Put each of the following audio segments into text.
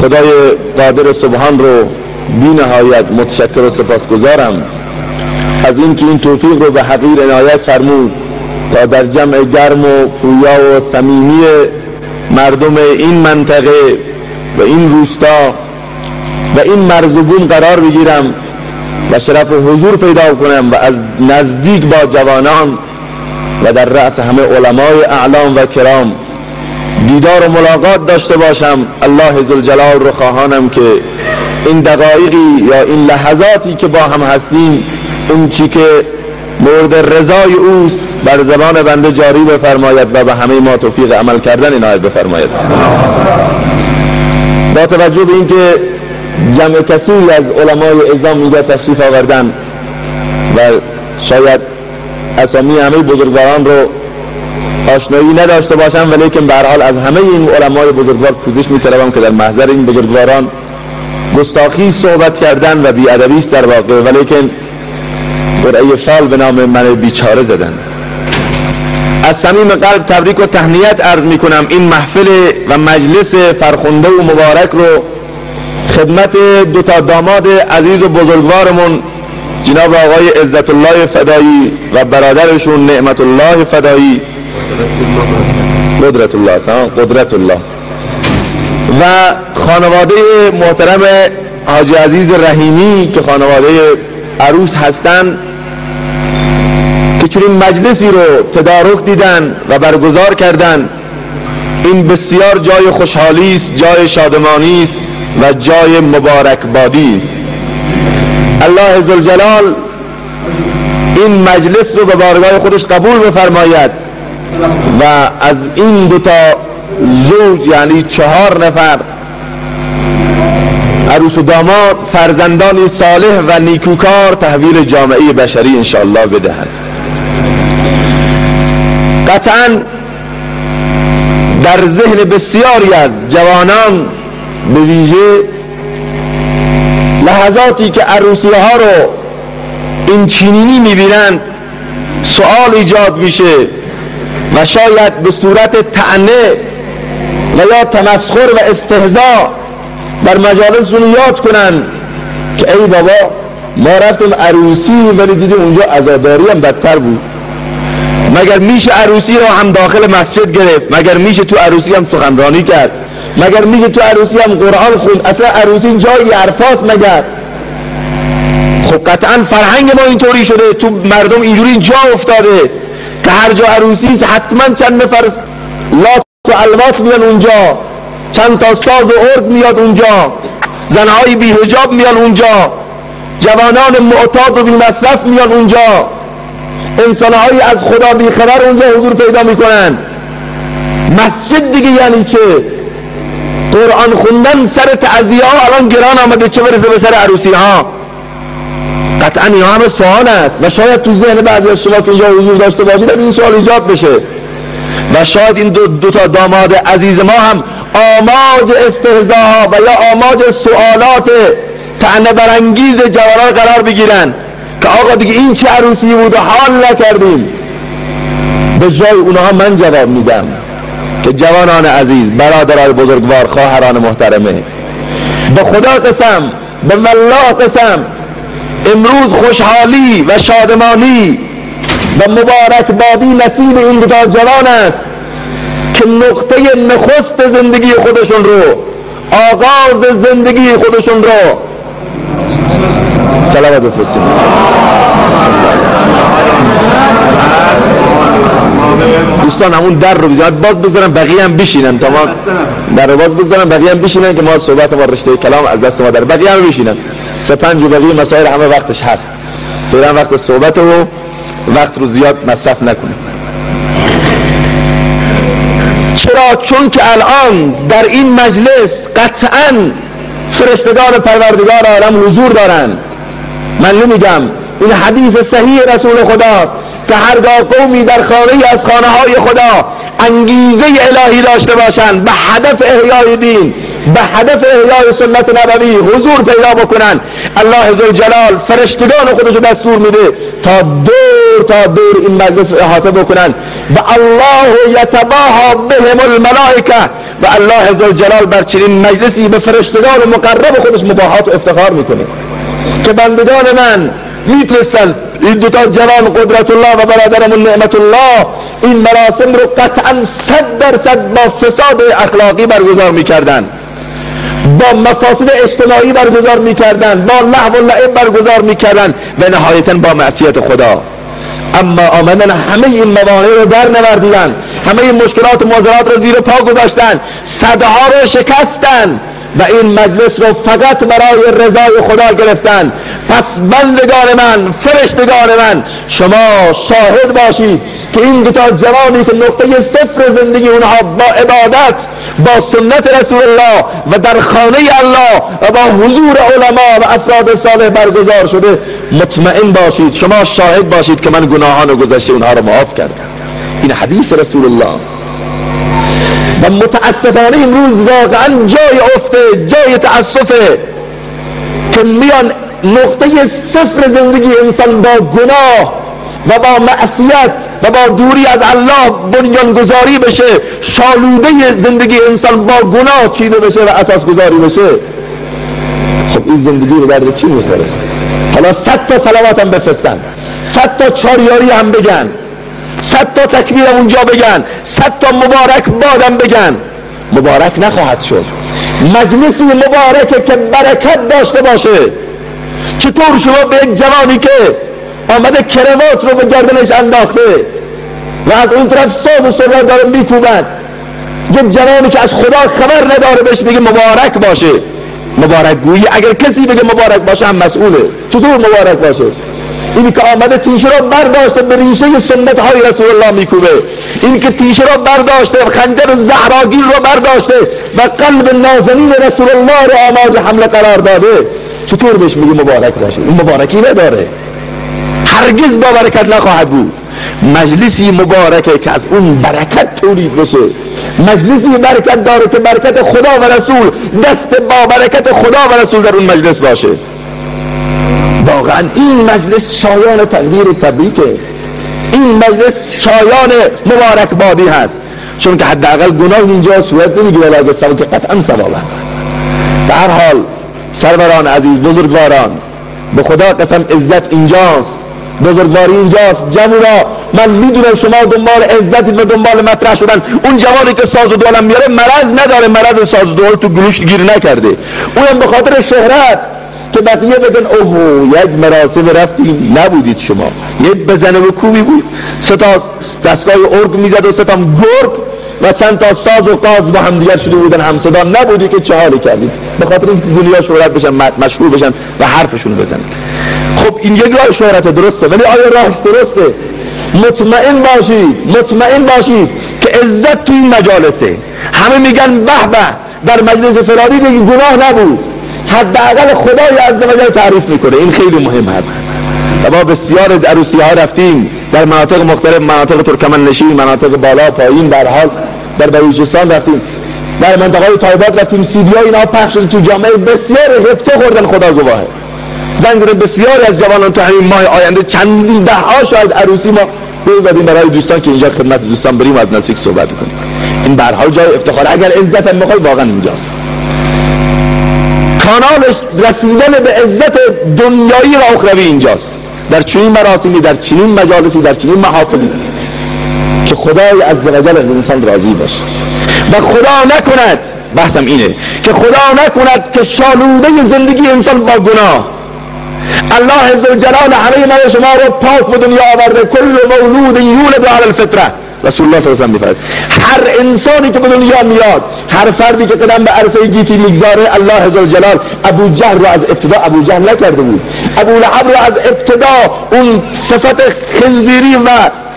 خدای قادر سبحان رو بی نهایت متشکر و سپاسگزارم از این که این توفیق رو به حقیر عنایت فرمود تا در جمع گرم و پویا و صمیمی مردم این منطقه و این روستا و این مرز و بوم قرار بگیرم و شرف حضور پیدا کنم و از نزدیک با جوانان و در رأس همه علمای اعلام و کرام دیدار و ملاقات داشته باشم. الله ذوالجلال رو خواهانم که این دقایقی یا این لحظاتی که با هم هستیم اون چی که مورد رضای اوست بر زبان بنده جاری بفرماید و به همه ما توفیق عمل کردن عنایت بفرماید. با توجه به اینکه جمع کثیری از علمای اعظام اینجا تشریف آوردن و شاید اسامی همه بزرگواران رو آشنایی نداشته باشم، ولیکن به هر حال از همه این علمای بزرگوار پوزش می‌طلبم که در محضر این بزرگواران گستاخی صحبت کردن و بی‌ادبی است در واقع، ولیکن قرعه فال به نام من بیچاره زدن. از صمیم قلب تبریک و تهنیت عرض میکنم این محفل و مجلس فرخنده و مبارک رو خدمت دو تا داماد عزیز و بزرگوارمون جناب آقای عزت الله فدایی و برادرشون نعمت الله فدایی قدرت الله و خانواده محترم حاجی عزیز رحیمی که خانواده عروس هستند که چنین مجلسی رو تدارک دیدن و برگزار کردن. این بسیار جای خوشحالی است، جای شادمانی است و جای مبارکبادی است. الله ذوالجلال این مجلس رو به بارگاه خودش قبول بفرماید و از این دوتا زوج یعنی 4 نفر عروس و داماد فرزندانی صالح و نیکوکار تحویل جامعه بشری انشاءالله بدهد. قطعا در ذهن بسیاری از جوانان به ویژه لحظاتی که عروسی ها رو این چنینی میبینند سوال ایجاد میشه و شاید به صورت طعنه و یا تمسخر و استهزاء بر مجالسشون یاد کنن که ای بابا ما رفتیم عروسی ولی دیدیم اونجا عزاداری هم بدتر بود. مگر میشه عروسی رو هم داخل مسجد گرفت؟ مگر میشه تو عروسی هم سخنرانی کرد؟ مگر میشه تو عروسی هم قرآن خوند؟ اصلا عروسی جایی حرفاست مگر؟ خب قطعا فرهنگ ما اینطوری شده، تو مردم اینجوری جا افتاده که هر جا عروسی است حتما چند نفر لات و علمات میان اونجا، چند تا ساز و ارگ میاد اونجا، زنهای بی حجاب میان اونجا، جوانان معتاد و بی مصرف میان اونجا، انسانهایی از خدا بی خبر اونجا حضور پیدا میکنن. مسجد دیگه یعنی چه؟ قرآن خوندن سر تعزیه ها الان گران آمده، چه برسه به سر عروسی ها؟ قطعا این همه سوال است و شاید تو ذهن بعضی از شما که اینجا حضور داشته باشید این سوال ایجاد بشه و شاید این دو تا داماد عزیز ما هم آماج استهزاء و یا آماج سوالات طعنه برانگیز جوانان قرار بگیرن که آقا دیگه این چه عروسی بود و حال نکردیم. به جای اونها من جواب میدم که جوانان عزیز، برادران بزرگوار، خواهران محترمه، به خدا قسم، به والله قسم، امروز خوشحالی و شادمانی و مبارکبادی نصیب این دوتا جوان است که نقطه نخست زندگی خودشون رو، آغاز زندگی خودشون رو صلوات بفرستیم. دوستان همون در رو بزنید باز بگذارم بقیه هم بشینن، تا ما در رو باز بگذارم بقیه هم بشینن که ما صحبت ما رشته کلام از دست ما در بقیه هم بشینن. 3-5 و بقیه مسائل همه وقتش هست، فعلا وقت صحبت و وقت رو زیاد مصرف نکنیم. چرا؟ چون که الان در این مجلس قطعا فرشتگان پروردگار عالم حضور دارن. من نمیگم، این حدیث صحیح رسول خداست که هرگاه قومی در خانه از خانه های خدا انگیزه الهی داشته باشند به هدف احیای دین به هدف احیای سنت نبوی حضور پیدا بکنن، الله ذوالجلال فرشتگان خودش رو دستور میده تا دور این مجلس احاطه بکنن. و الله یتباهی بهم الملائکه، و الله ذوالجلال بر چنین مجلسی به فرشتگان مقرب خودش مباهات و افتخار میکنه که بندگان من میتونستن این دوتا جوان قدرت الله و برادرمون نعمت الله این مراسم رو قطعا 100% با فساد اخلاقی برگزار میکردن، با مفاسد اجتماعی برگزار میکردن، با لهو و لعب برگزار میکردن و نهایتا با معصیت خدا. اما آمدن همه این موانع رو در نوردیدن، همه این مشکلات و معضلات رو زیر پا گذاشتن، صدها رو شکستن و این مجلس رو فقط برای رضای خدا گرفتن. پس بندگان من، فرشتگان من، شما شاهد باشید که این دوتا جوانی که نقطه صفر زندگی اونها با عبادت، با سنت رسول الله و در خانه الله و با حضور علما و افراد صالح برگزار شده، مطمئن باشید، شما شاهد باشید که من گناهان گذشته اونها رو معاف کردم. این حدیث رسول الله. و متاسفانه امروز واقعا جای افته، جای تأسفه که میان نقطه صفر زندگی انسان با گناه و با معصیت و با دوری از الله بنیانگذاری بشه، شالوده زندگی انسان با گناه چیده بشه و اساس گذاری بشه. خب این زندگی رو درد چی میخوره؟ حالا 100 تا صلوات هم بفرستن، 100 تا چاریاری هم بگن، 100 تا تکبیر اونجا بگن، 100 تا مبارک بادم بگن، مبارک نخواهد شد. مجلسی مبارکه که برکت داشته باشه. چطور شما به یک جوانی که آمده کروات رو به گردنش انداخته و از اون طرف ساز و سرور داره میکوبند، یک جوانی که از خدا خبر نداره بهش بگه مبارک باشه؟ مبارک گویی اگر کسی بگه مبارک باشه هم مسئوله. چطور مبارک باشه؟ اینی که آمده تیشه رو برداشته به ریشه سنت های رسول الله میکوبه، اینی که تیشه رو برداشته و خنجر زهراگیر رو برداشته و قلب نازنین رسول الله رو آماج حمله قرار داده، چطور بهش میگه مبارک باشه؟ این مبارکی نداره، هرگز با برکت نخواهد بود. مجلسی مبارکه که از اون برکت تولید بشه، مجلسی برکت داره که برکت خدا و رسول، دست با برکت خدا و رسول در اون مجلس باشه. واقعا این مجلس شایان تقدیر تبریکه، این مجلس شایان مبارکبادی هست، چون که حداقل گناه اینجا صورت نمیگیره، اگه ثواب که قطعا ثواب هست. در هر حال سروران عزیز، بزرگواران، به خدا قسم عزت اینجاست، بزرگواری اینجاست. جوونا، من میدونم شما دنبال عزتید و دنبال مطرح شدن. اون جوانی که ساز و دولم میاره مرض نداره، مرض ساز و دول تو گلوش گیر نکرده، اونم به خاطر شهرت که بقیه بگن اوه یک مراسم رفتیم نبودید شما، یک بزنه و کوبی بود، 3 تا دستگاه ارگ میزد و 3 تا گرگ و چند تا ساز و قاز با هم دیگر شده بودن همصدا، نبودی که چه حالی کردید؟ به خاطر اینکه دنیا شهرت بشن، مشهور بشن و حرفشون بزنن. خب این یک راه شهرت درسته، ولی آیا راهش درسته؟ مطمئن باشید که عزت تو این مجالسه. همه میگن به به در مجلس فلانی دیگه گناه نبود، حداقل خدای عزوجل تعریف میکنه. این خیلی مهم هست. و ما بسیار از عروسی ها رفتیم در مناطق مختلف، مناطق ترکمنشین، مناطق بالا پایین، در حال در بلوچستان رفتیم، در منطقه تایبات رفتیم، سیدی ها اینا پخش شد تو جامعه، بسیار هفته خوردن، خدا گواهه. زنگ زدن بسیاری از جوانان تو همین ماه آینده چندین ده ها شاید عروسی ما بزدیم برای دوستان که اینجا خدمت دوستان بریم و از نزدیک صحبت کنیم. این به هر حال جای افتخار، اگر عزت هم میخواد واقعا اینجاست. کانالش رسیدن به عزت دنیایی و اخروی اینجاست، در چنین مراسمی، در چنین مجالسی، در چنین محافلی که خدای عزوجل از انسان راضی باشه. و خدا نکند، بحثم اینه که خدا نکند که شالوده زندگی انسان با گناه. الله عزوجل همه ما شما رو پاک به دنیا آورده، کل مولود یولد علی الفطره. رسول الله صلی الله علیه و سلم هر انسانی که به دنیا میاد، هر فردی که قدم به عرصه گیتی میگذاره، الله عزوجل ابو جهل رو از ابتدا ابو جهل نکرده بود، ابو لهب رو از ابتدا اون صفت خنزیری و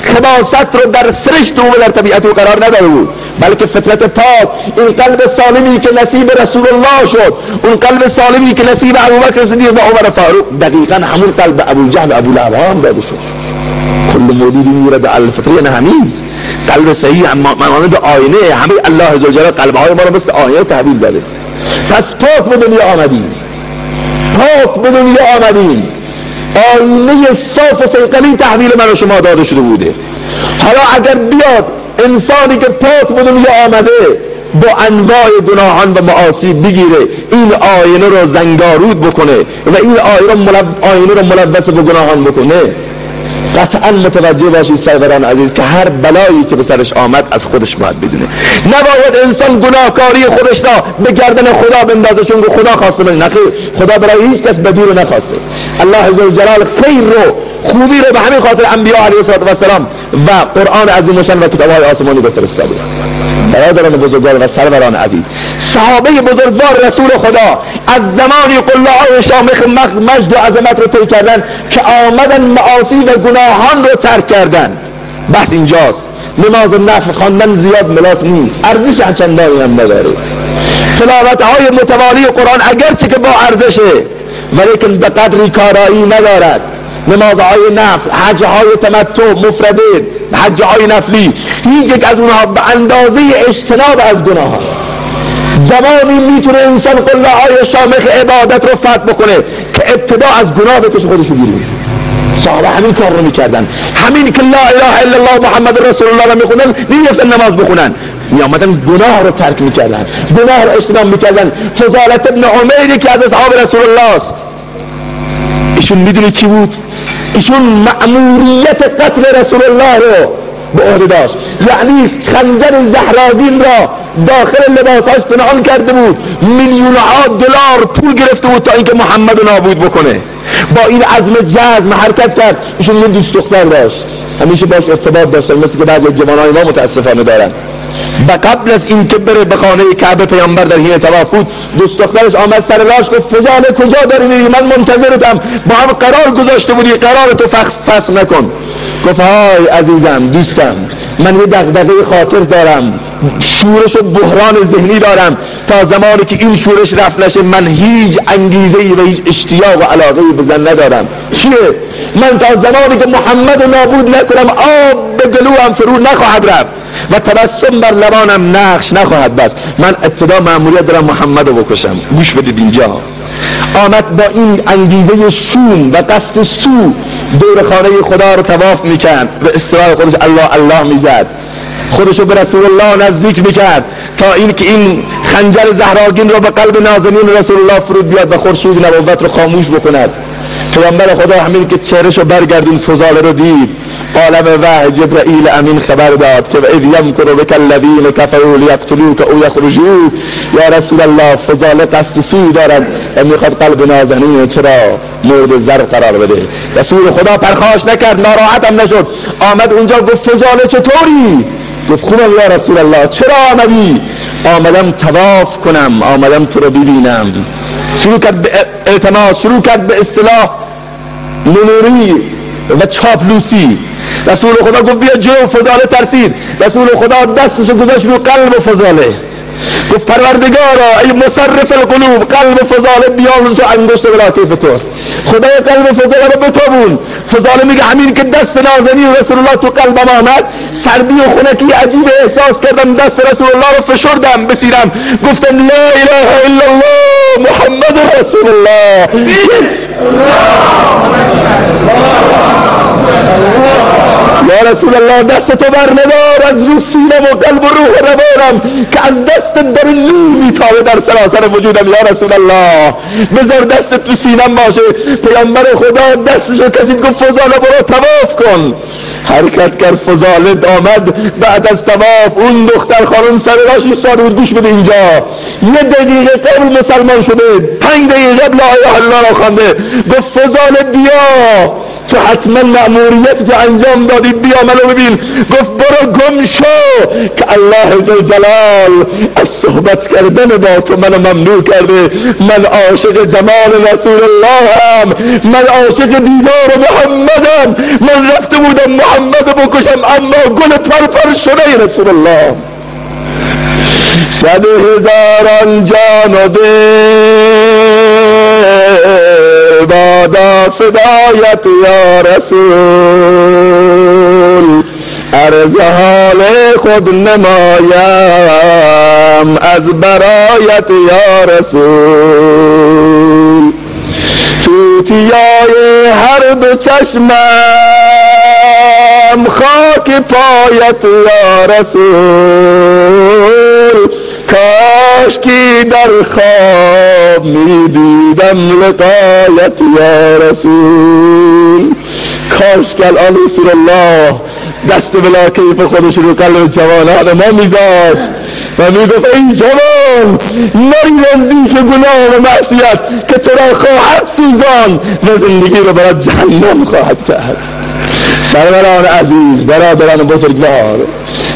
خباثت رو در سرشت و در طبیعت رو قرار نداده بود، بلکه فطرت پاک، این قلب سالمی که نصیب رسول الله شد، اون قلب سالمی که نصیب ابوبکر صدیق و عمر فاروق، دقیقاً همون قلب ابو جهل و ابو لهب هم داده شد. کل مولود یولد علی الفطره، یعنی همین قلب صحیح مانند آینه. همه الله عزوجل قلب‌های ما رو مثل آینه تحویل داده. پس پاک به دنیا آمدیم، پاک به دنیا آمدیم، آینه صاف و صیقلی تحویل من و شما داده شده بوده. حالا اگر بیاد انسانی که پاک به دنیا آمده با انواع گناهان و معاصی بگیره این آینه رو زنگارود بکنه و این آینه رو ملبس به گناهان بکنه، قطعا متوجه باشید سروران عزیز که هر بلایی که به سرش آمد از خودش باید بدونه. نباید انسان گناهکاری خودش را به گردن خدا بندازه، چون خدا خواسته بشه. نخیر، خدا برای هیچ کس بدی رو نخواسته. الله عزوجلال خیر رو، خوبی رو به همین خاطر انبیا علیه السلام و قرآن عظیم و شان و کتاب‌های آسمانی بفرستاده. برادران بزرگوار و سروران عزیز، صحابه بزرگوار رسول خدا از زمانی قله‌های شامخ مجد و عظمت رو طی کردن که آمدن معاصی و گناهان رو ترک کردن. بحث اینجاست. نماز نفل خواندن زیاد ملاک نیست، ارزش چندانی هم نداره. تلاوت‌های متوالی قرآن اگرچه که با ارزشه ولیکن به قدری کارایی ندارد. نمازهای نفل، حجهای تمتع مفرده، حجهای نفلی، هیچ یک از اونها به اندازه اجتناب از گناه زمانی میتونه انسان قله‌های شامخ عبادت رو فتح بکنه که ابتدا از گناه بکشه خودشو بیرون. صحابه همین کار رو میکردن، همین که لا اله الا الله محمد رسول الله رو میخونن نمیفتن نماز بخونن، میامدن گناه رو ترک میکردن، گناه رو اجتناب میکردن. فضالت ابن عمیر که از اصحاب رسول الله است، ایشون میدونی کی بود؟ ایشون مأموریت قتل رسول الله رو به عهده داشت، یعنی خنجر زهراگین را داخل لباساش پنهان کرده بود، میلیون‌ها دلار پول گرفته بود تا اینکه محمد رو نابود بکنه. با این عزم جزم حرکت کرد. ایشون یه دوست دختر داشت، همیشه باش ارتباط داشتن، مثل که بعضی جوانای ما متاسفانه دارن. و قبل از این که بره به خانه کعبه پیامبر در حین طواف بود، دوست دخترش آمد سر راهش گفت فلان کجا داری میری؟ من منتظرتم، با هم قرار گذاشته بودی، قرارتو فسخ نکن. گفت های عزیزم، دوستم، من یه دغدغه خاطر دارم، شورش و بحران ذهنی دارم، تا زمانی که این شورش رفت نشه من هیچ انگیزه‌ای و هیچ اشتیاق و علاقه‌ای به زن ندارم. چیه؟ من تا زمانی که محمد نابود نکنم آب به گلوام فرو نخواهد رفت و تبسم بر لبانم نقش نخواهد بست. من ابتدا مأموریت دارم محمد رو بکشم. گوش بدید اینجا. آمد با این انگیزه شوم و قصد سو دور خانه خدا رو طواف میکرد، به اصرار خودش الله الله میزد، خودشو به رسول الله نزدیک میکرد تا اینکه این خنجر زهراگین رو به قلب نازنین رسول الله فرود بیاد و خورشید نبوت رو خاموش بکند. پیامبر خدا همین که چهرهشو برگردون فضاله رو دید، عالم وحی جبرائیل امین خبر داد که اذ یمکر بک الذین کفروا لیقتلوک او یخرجوک. یا رسول الله فضاله قصد سوی دارد و میخواد قلب نازنین چرا مورد ضرب قرار بده. رسول خدا پرخاش نکرد، ناراحتم نشد، آمد اونجا گفت فضاله چطوری؟ گفت خوبم یا رسول الله. چرا آمدی؟ آمدم طواف کنم، آمدم تو رو ببینم. شروع کرد به التماس، شروع کرد به اصطلاح نونوری و چاپلوسی. رسول خدا گفت بیا جو. فضاله ترسید. رسول خدا دستشو گذاشت رو قلب فضاله، گفت پروردگارا ای مصرف القلوب، قلب فضاله بیامون تو انگشت ولاتیف توست، خدای قلب فضاله رو بتابون. فضاله میگه همین که دست نازنین رسول الله تو قلبم آمد، سردی و خنکی عجیب احساس کردم، دست رسول الله رو فشردم بسیرم، گفتم لا اله الا الله محمد رسول الله. یا رسول الله دست تو بر ندار از رو سینم و قلب و روح روانم که از دست در نور میتابه در سراسر وجودم. یا رسول الله بذار دست تو سینم باشه. پیامبر خدا دستشو کشید گفت فضاله برو طواف کن. حرکت کرد. فضاله آمد بعد از طواف، اون دختر خانم سر راهش ایستاده بود. گوش بده اینجا، یه دقیقه قبل مسلمان شده، 5 دقیقه قبل لا اله الا الله رو خوانده. گفت فضاله بیا، تو حتما مأموریت تو انجام دادی، بیا منو ببین. گفت برو گم شو که الله ذوالجلال از صحبت کردن با تو منو ممنوع کرده. من عاشق جمال رسول الله هم، من عاشق دیدار محمدم. من رفته بودم محمد بکشم اما گل پرپر شده رسول الله. 100,000 جان و دل بادا فدایت یا رسول، عرض حال خود نمایم کنم از برایت یا رسول. توتیای هر دو چشمم خاک پایت یا رسول. کاشکی در خواب می دیدم لقایت یا رسول. کاش که الان رسول الله دست بلا کیف خودش رو قلب جوانان ما میذاشت و میگفت ای جوان نری نزدیک گناه و معصیت که تو را خواهد سوزان و زندگی رو برای جهنم خواهد کرد. سروران عزیز، برادران بزرگوار،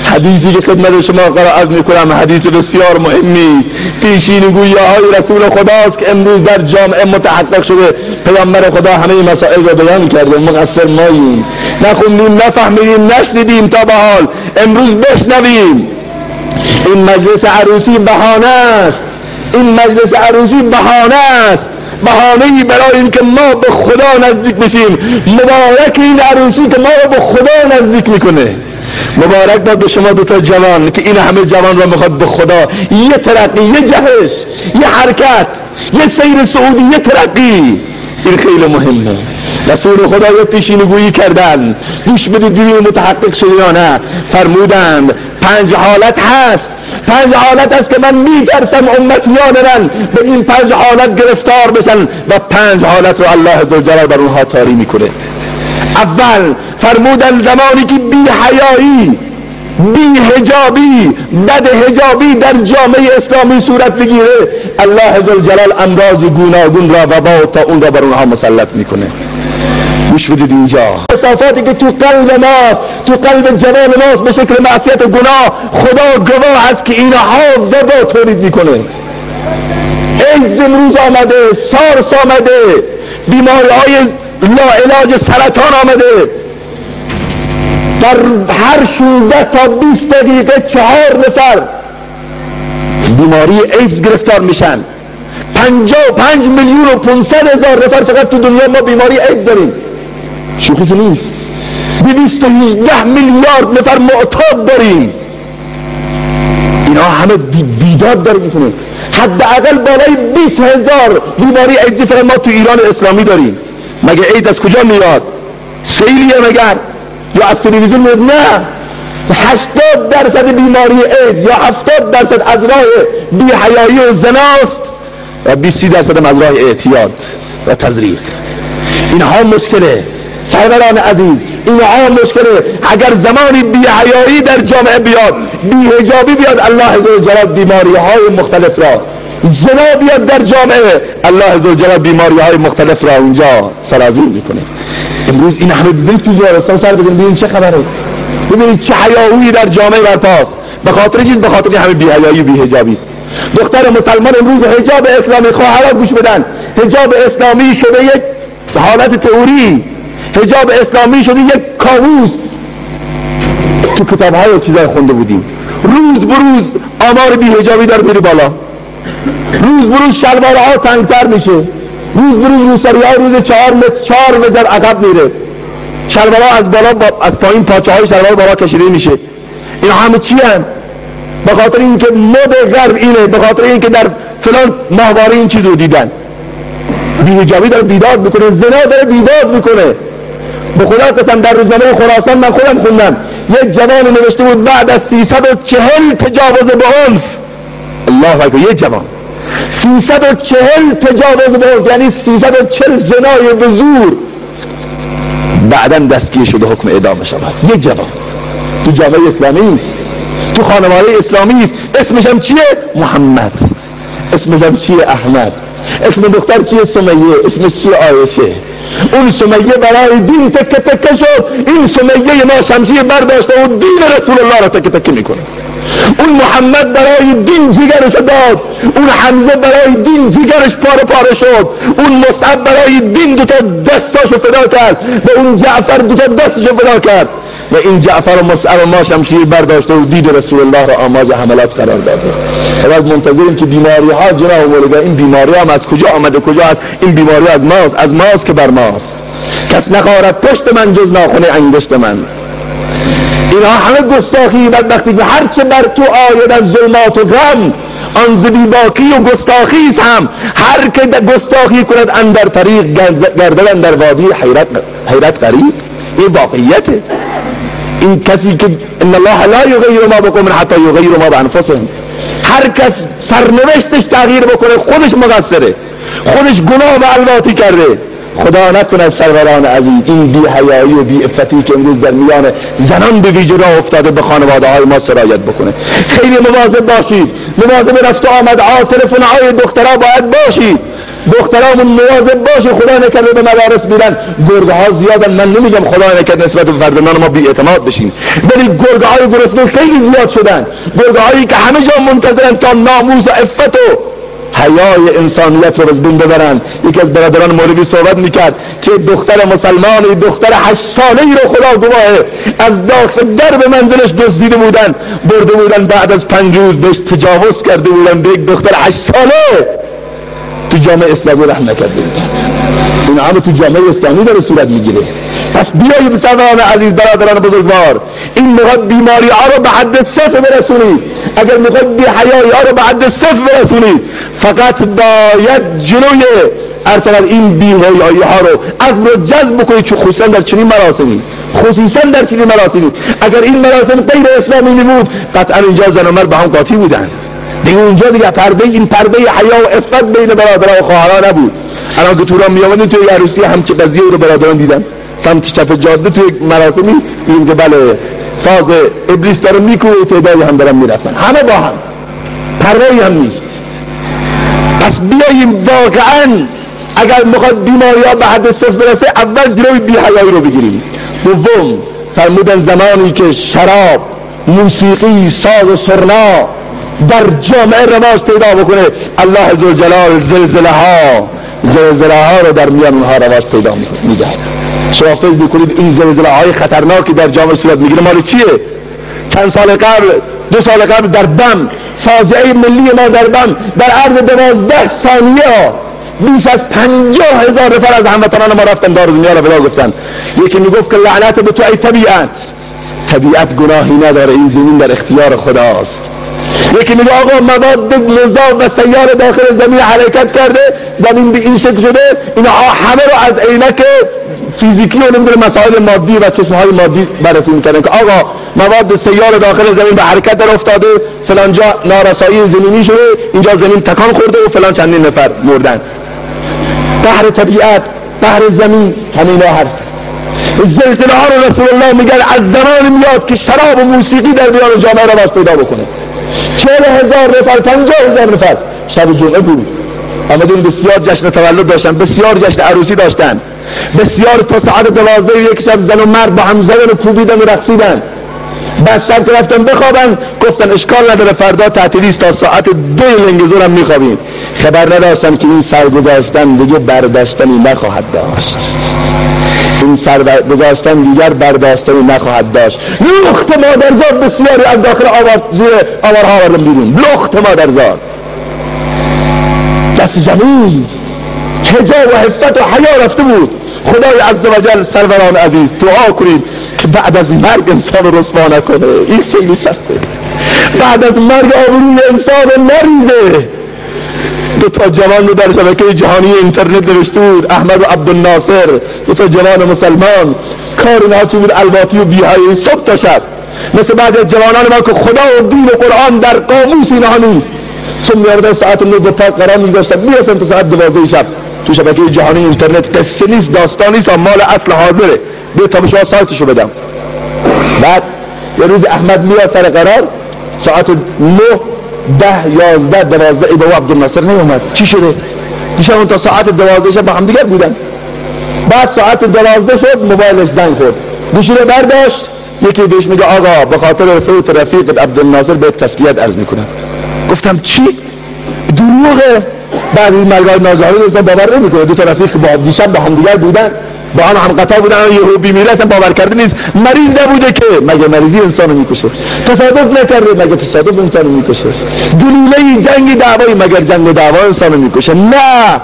حدیثی که خدمت شما قرائت میکنم حدیث بسیار مهمی، پیشینگویی‌های رسول خداست که امروز در جامعه متحقق شده. پیامبر خدا همه مسائل را بیان کرده، مقصر ماییم، نخوندیم، نفهمیدیم، نشنیدیم تا به حال. امروز بشنویم. این مجلس عروسی بهانه است، این مجلس عروسی بهانه است، بهانه‌ای برای اینکه ما به خدا نزدیک بشیم. مبارک این عروسی که ما رو به خدا نزدیک میکنه. مبارک باد به شما دوتا جوان که این همه جوان را میخواد به خدا. یه ترقی، یه جهش، یه حرکت، یه سیر سعودی، یه ترقی، این خیلی مهمه. رسول خدا یه پیشینگویی کردن، گوش بدید ببینید متحقق شده یا نه. فرمودند 5 حالت هست، 5 حالت هست که من میترسم امتیان من به این 5 حالت گرفتار بشن و 5 حالت رو الله عزوجل بر اونها طاری میکنه. اول فرمودن زمانی که بی حیایی، بی حجابی، بد حجابی در جامعه اسلامی صورت بگیره، الله عزوجل امراض گوناگون را وبا تا اون را بر اونها مسلط میکنه. گوش بدید اینجا کثافاتی که تو قلب ماست، تو قلب جوان ماست به شکل معصیت و گناه، خدا گواه است که اینها وبا تولید میکنه. ایدز امروز آمده، سارس آمده، بیماری‌های لاعلاج سرطان آمده. در هر 16 تا 20 دقیقه 4 نفر بیماری ایدز گرفتار میشن. 55 میلیون و 500 هزار نفر فقط تو دنیا ما بیماری ایدز داریم. شوخی که نیست. 218 میلیارد نفر معتاد داریم. اینا همه بیداد داره میکنه. حداقل بالای 20,000 بیماری ایدز فقط ما تو ایران اسلامی داریم. مگه ایدز از کجا میاد؟ سیلیه مگر؟ یا از تلویزیون میاد؟ نه. 80% بیماری ایدز یا 70% از راه بی‌حیایی و زناست و 20% از راه اعتیاد و تزریق. اینها مشکله. سروران عزیز، اینها مشکله. اگر زمانی بی‌حیایی در جامعه بیاد، بی‌حجابی بیاد، الله عزوجل بیماری‌های مختلف را، زنا بیاد در جامعه، الله عزوجل بیماری‌های مختلف را اونجا سرازیر میکنه. امروز این همه ببینید تو بیمارستان سر بزنید ببینید چه خبره، ببینید چه حیاهویی در جامعه برپاست. به خاطر چیز، به خاطر همه بی‌حیایی و بی‌حجابی است. دختر مسلمان امروز حجاب اسلامی، خواهرها گوش بدن، حجاب اسلامی شده یک حالت تئوری، حجاب اسلامی شده یک کابوس. تو کتاب‌های و چیزای خونده بودیم، روز به روز آمار بی‌حجابی داره میره بالا، روز به روز شلوارها تنگتر میشه، روز به روز روسری‌ها روز 4 متر عقب میره، شلوارها از بالا از پایین پاچه‌های شلوار بالا کشیده میشه. اینا همه چی هم؟ به خاطر اینکه مد غرب اینه، به خاطر اینکه در فلان ماهواره این چیز رو دیدن. بی‌حجابی داره بیداد میکنه، زنا داره بیداد میکنه. به خدا قسم در روزنامه خراسان من خودم خوندم، یک جوان نوشته بود بعد از 340 تجاوز به عنف، الله اکبر، یک جوان 340 تجاوز به عنف یعنی 340 زنای به زور بعداً دستگیر شده، حکم اعدام شود. یک جوان تو جامعه اسلامی است، تو خانواده اسلامی است. اسمش هم چیه؟ محمد. اسمش هم چیه؟ احمد. اسم دختر چیه؟ سمیه. اسمش چیه؟ عایشه. اون سمیه برای دین تکه تکه شد، این سمیه ما شمشیر برداشته و دین رسول الله را تکه تکه میکنه. اون محمد برای دین جیگرش داد، اون حمزه برای دین جیگرش پاره پاره شد، اون مصعب برای دین دوتا دستاشو فدا کرد، به اون جعفر دوتا دستشو فدا کرد و این جعفر و مصعب ما شمشیر برداشته و دین رسول الله را آماج حملات قرار داده. باید منتظریم که بیماری ها جناب مولانا، این بیماری هم از کجا آمده کجا است؟ این بیماری از ماست که بر ماست. کس نخارد پشت من جز ناخن انگشت من. اینها همه گستاخی بدبختی و هرچه بر تو آید از ظلمات و غم آن ز بیباکی و گستاخی است هم. هر که گستاخی کند اندر طریق گردد اندر وادی حیرت غریب. این واقعیته. این کسی که ان الله لا یغیر ما بقوم حتی یغیر ما بانفسهم، هر کس سرنوشتش تغییر بکنه خودش مقصره، خودش گناه و الواتی کرده. خدا نکنه سروران عزیز این بی حیایی و بی عفتی که امروز در میان زنان به ویژه راه افتاده به خانواده های ما سرایت بکنه. خیلی مواظب باشید، مواظب رفت و آمد تلفن های دخترها باید باشید، دخترامون مواظب باشید. خدا نکرده به مدارس میرن گرگه ها زیادن، من نمیگم خدا نکرده نسبت به فرزندان ما بی اعتماد بشین، ولی گرگه های گرسنه خیلی زیاد شدن، گرگه هایی که همه جا منتظرن تا ناموس و عفت و حیای انسانیت رو از بین ببرن. یکی از برادران مولوی صحبت میکرد که دختر مسلمانی، دختر 8 ساله‌ای رو خدا گواهه از داخل در به منزلش دزدیده بودن، برده بودن، بعد از 5 روز بهش تجاوز کرده بودن به یک دختر 8 ساله. تو جامعه اسلامی رحم نکرده بودن. این همه تو جامعه اسلامی داره صورت میگیره. پس بیایید بسران عزیز، برادران بزرگوار، این میخواد بیماری ها رو به حد صفر برسونید. اگر میخواد بی حیایی ها رو به حد صفر برسونید، فقط باید جلوی ارسال این بی حیایی ها رو عزم رو جذب بکنید، چون خصوصا در چنین مراسمی اگر این مراسم غیر اسلامی بود قطعا اینجا زن و مرد به هم قاطی بودن دیگه. اونجا دیگه این پرده حیا و عفت بین برادران و خواهران نبود. الان که توران میآمدین توی عروسی همچه قضیه رو برادران دیدن سمت چپ جاده توی مراسمی این که بله ساز ابلیس داره میکوبه، تعدادی هم دارن میرفتن، همه با هم، پروایی هم نیست. پس بیاییم واقعا اگر میخواد بیماری ها به حد صفر برسه اول جلوی بی حیایی رو بگیریم. دوم فرمودن زمانی که شراب، موسیقی، ساز و سرنا در جامعه رواج پیدا بکنه، الله ذوالجلال زلزله ها رو در میان اونها رواج پیدا میده. شما فکر بکنید این زلزله های خطرناکی در جامعه صورت میگیره مال چیه؟ چند سال قبل، 2 سال قبل در بم، فاجعه ملی ما در بم، در عرض 12 ثانیه بیش از 50,000 نفر از هموطنان ما رفتن دار دنیا را بلا گفتن. یکی میگفت که لعنت به تو ای طبیعت گناهی نداره، این زمین در اختیار خداست. یکی میگه آقا مواد مذاب و سیار داخل زمین حرکت کرده، زمین به این شکل شده، اینا همه رو از عینک فیزیکی و نمیدونه مسائل مادی و چشمهای مادی بررسی میکنن که آقا مواد سیار داخل زمین به حرکت در افتاده، فلان جا نارسایی زمینی شده، اینجا زمین تکان خورده و فلان چندین نفر مردن. قهر طبیعت، قهر زمین، همینا حرف. زلزله ها رو رسول الله میگن از زمان میاد که شراب و موسیقی در میان جامعه رواج پیدا بکنه. 40,000 نفر، 50,000 نفر شب جمعه بود آمدین، بسیار جشن تولد داشتن، بسیار جشن عروسی داشتن، بسیار تا ساعت 12 یک شب زن و مرد با هم زدن و کوبیدن و رقصیدن. بعد شب که رفتن بخوابن گفتن اشکال نداره فردا تعطیلی است، تا ساعت 2 لنگ ظهر هم میخوابیم. خبر نداشتن که این سرگذشتن دیگه برداشتنی نخواهد داشت، این سرگذشتن دیگر برداشتنی نخواهد داشت. لخت مادرزاد بسیاری از داخل آوارها آوردن بیرون، لخت مادرزاد. دست جمیل، حجاب و حفت و حیا رفته بود. خدای عزوجل سروران عزیز دعا کنید که بعد از مرگ انسان رو رسوا نکنه. این خیلی سخته. بعد از مرگ آبروی انسان رو نریزه. 2 تا جوان رو در شبکه جهانی اینترنت نوشته بود، احمد و عبدالناصر، 2 تا جوان مسلمان، کار اینها چی بود؟ الواتی و بی‌حیایی صبح تا شب، مثل بعضی از جوانان ما که خدا و دین و قرآن در قاموس اینها نیست. صبح میاردن ساعت 9 دو پاک قرار می‌گذاشتن میرسن تا ساعت 12 شب تو شبکه جهانی اینترنت. قصه نیست، داستان نیست، مال اصل حاضره. بیا تا به شما سایتشو بدم. بعد یه روز احمد میاد سر قرار ساعت 9 10 11 12 ای بابا عبدالناصر نیومد، چی شده؟ دیشب تا ساعت 12 شب با هم دیگر بودن. بعد ساعت 12 شد موبایلش زنگ خورد، گوشی رو برداشت، یکی بهش میگه آقا به خاطر فوت رفیقت عبدالناصر بهت تسلیت عرض میکنم. گفتم چی؟ دروغه. بعد این ملگای نازاهی رو باور نمیکنه، 2 تا رفیق با دیشب با هم دیگر بودن، با هم قطع بودن، یهو بیمیره اصلا باور کرده نیست. مریض نبوده که مگه مریضی انسانو میکشه؟ تصادف نکرده مگه تصادف انسانو میکشه؟ گلوله جنگ دعوایی مگر جنگ دعوا انسانو میکشه؟ نه،